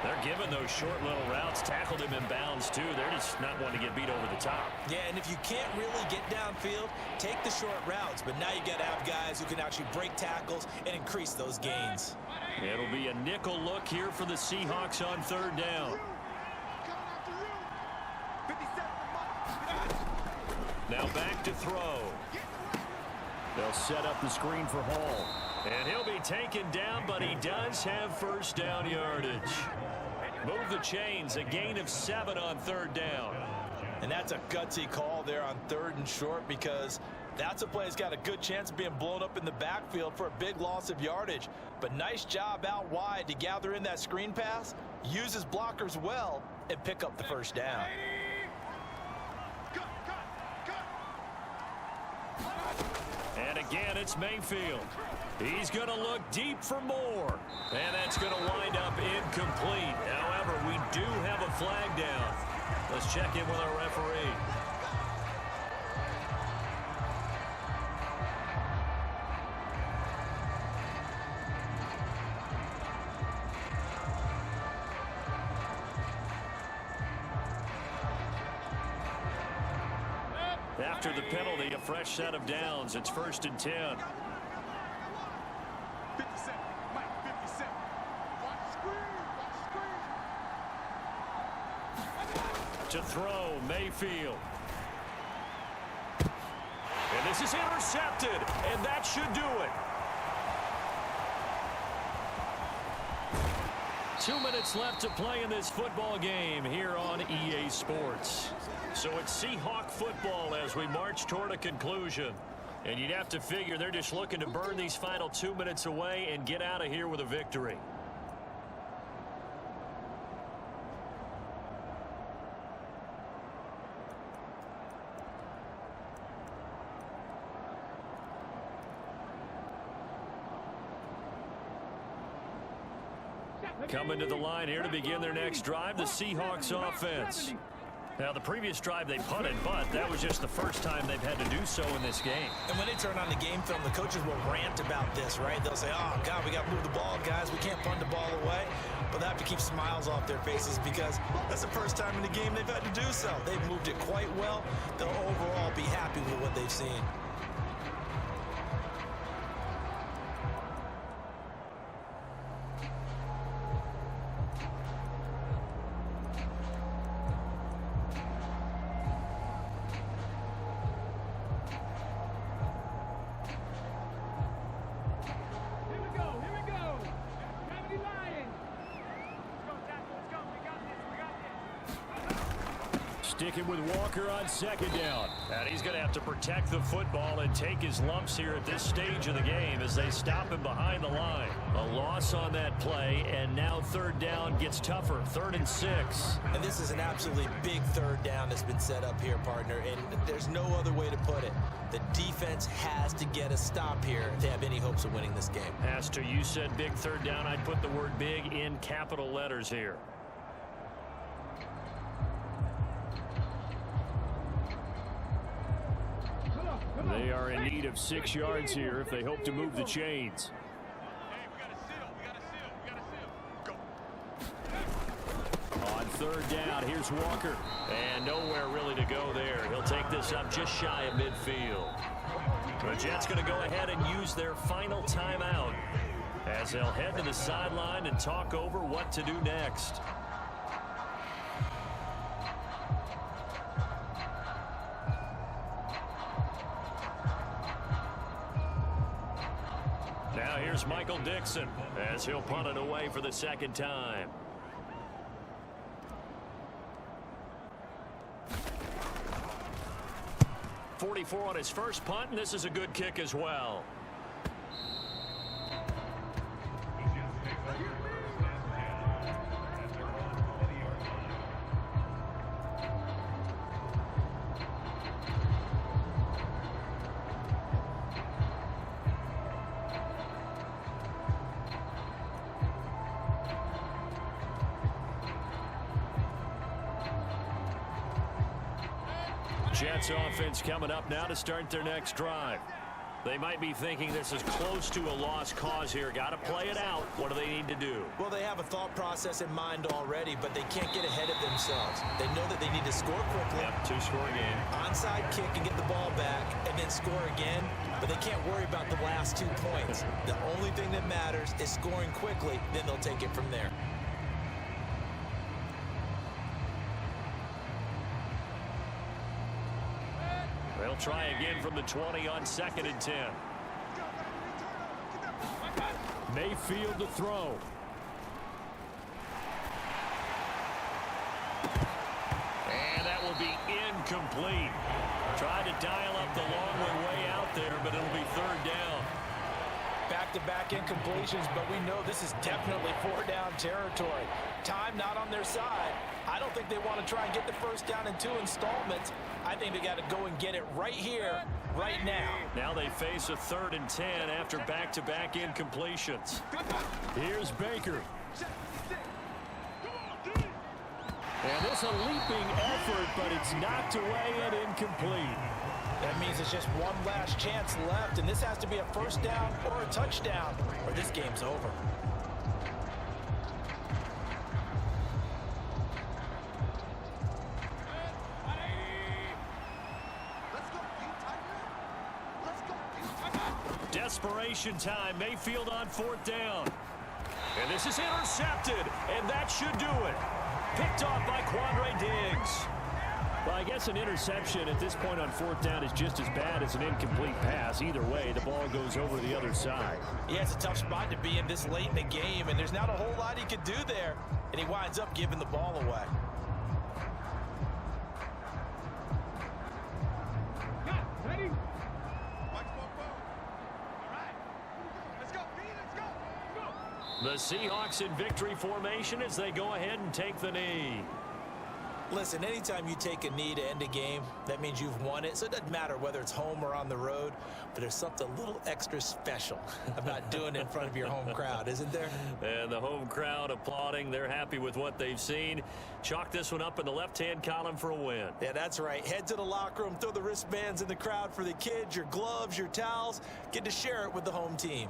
Speaker 2: They're giving those short little routes. Tackled him in bounds, too. They're just not wanting to get beat over the top.
Speaker 3: Yeah, and if you can't really get downfield, take the short routes. But now you got to have guys who can actually break tackles and increase those gains.
Speaker 2: It'll be a nickel look here for the Seahawks on 3rd down. Now back to throw. They'll set up the screen for Hall. And he'll be taken down, but he does have first down yardage. Move the chains, a gain of 7 on 3rd down.
Speaker 3: And that's a gutsy call there on 3rd and short, because that's a play that's got a good chance of being blown up in the backfield for a big loss of yardage. But nice job out wide to gather in that screen pass, use his blockers well, and pick up the first down.
Speaker 2: And again, it's Mayfield. He's going to look deep for more. And that's going to wind up incomplete. However, we do have a flag down. Let's check in with our referee. After the penalty, a fresh set of downs. It's 1st and 10.
Speaker 4: 57. Mike, 57. Watch screen.
Speaker 2: To throw, Mayfield. And this is intercepted, and that should do it. 2 minutes left to play in this football game here on EA Sports. So it's Seahawk football as we march toward a conclusion. And you'd have to figure they're just looking to burn these final 2 minutes away and get out of here with a victory. Coming to the line here to begin their next drive, the Seahawks offense. Now, the previous drive they punted, but that was just the first time they've had to do so in this game.
Speaker 3: And when they turn on the game film, the coaches will rant about this, right? They'll say, oh, God, we got to move the ball, guys. We can't punt the ball away. But they have to keep smiles off their faces because that's the first time in the game they've had to do so. They've moved it quite well. They'll overall be happy with what they've seen.
Speaker 2: Sticking with Walker on 2nd down. And he's going to have to protect the football and take his lumps here at this stage of the game as they stop him behind the line. A loss on that play, and now 3rd down gets tougher. 3rd and 6.
Speaker 3: And this is an absolutely big 3rd down that's been set up here, partner, and there's no other way to put it. The defense has to get a stop here if they have any hopes of winning this game.
Speaker 2: As to you said big 3rd down, I'd put the word big in capital letters here. They are in need of 6 yards here if they hope to move the chains.
Speaker 4: Hey, we got to seal.
Speaker 2: On 3rd down, here's Walker. And nowhere really to go there. He'll take this up just shy of midfield. The Jets going to go ahead and use their final timeout as they'll head to the sideline and talk over what to do next. Now here's Michael Dixon as he'll punt it away for the 2nd time. 44 on his first punt, and this is a good kick as well. Jets offense coming up now to start their next drive. They might be thinking this is close to a lost cause here. Got to play it out. What do they need to do?
Speaker 3: Well, they have a thought process in mind already, but they can't get ahead of themselves. They know that they need to score quickly.
Speaker 2: Yep, two-score game.
Speaker 3: Onside kick and get the ball back and then score again, but they can't worry about the last 2 points. The only thing that matters is scoring quickly, then they'll take it from there.
Speaker 2: They'll try again from the 20 on 2nd and 10.
Speaker 1: Mayfield to throw.
Speaker 2: And that will be incomplete. Tried to dial up the long way out there, but it'll be 3rd down.
Speaker 3: Back-to-back incompletions, but we know this is definitely 4-down territory. Time not on their side. I don't think they want to try and get the first down in 2 installments. I think they got to go and get it right here, right now.
Speaker 2: Now they face a 3rd and 10 after back-to-back incompletions.
Speaker 1: Here's Baker. And this a leaping effort, but it's knocked away and incomplete.
Speaker 3: That means it's just one last chance left, and this has to be a first down or a touchdown, or this game's over.
Speaker 2: Desperation time. Mayfield on 4th down. And this is intercepted, and that should do it. Picked off by Quandre Diggs.
Speaker 1: Well, I guess an interception at this point on 4th down is just as bad as an incomplete pass. Either way, the ball goes over the other side.
Speaker 3: Yeah, it's a tough spot to be in this late in the game, and there's not a whole lot he could do there, and he winds up giving the ball away.
Speaker 5: Ready?
Speaker 2: The Seahawks in victory formation as they go ahead and take the knee.
Speaker 3: Listen, anytime you take a knee to end a game, that means you've won it. So it doesn't matter whether it's home or on the road, but there's something a little extra special about doing it in front of your home crowd, isn't there?
Speaker 2: And the home crowd applauding. They're happy with what they've seen. Chalk this one up in the left-hand column for a win.
Speaker 3: Yeah, that's right. Head to the locker room, throw the wristbands in the crowd for the kids, your gloves, your towels. Get to share it with the home team.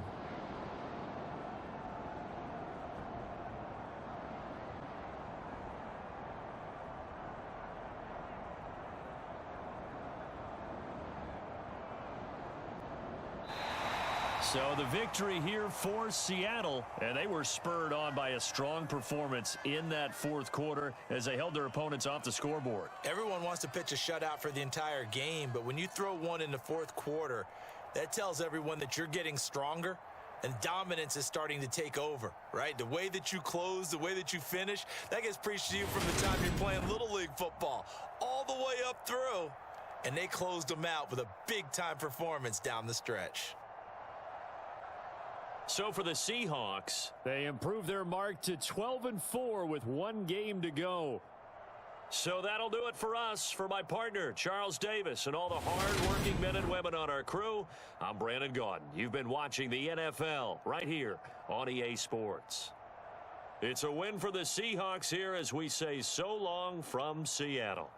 Speaker 2: So the victory here for Seattle, and they were spurred on by a strong performance in that 4th quarter as they held their opponents off the scoreboard.
Speaker 3: Everyone wants to pitch a shutout for the entire game, but when you throw one in the 4th quarter, that tells everyone that you're getting stronger and dominance is starting to take over, right? The way that you close, the way that you finish, that gets preached to you from the time you're playing Little League football all the way up through, and they closed them out with a big-time performance down the stretch.
Speaker 2: So for the Seahawks,
Speaker 1: they improved their mark to 12-4 with 1 game to go.
Speaker 2: So that'll do it for us. For my partner, Charles Davis, and all the hard-working men and women on our crew, I'm Brandon Gaudin. You've been watching the NFL right here on EA Sports. It's a win for the Seahawks here as we say so long from Seattle.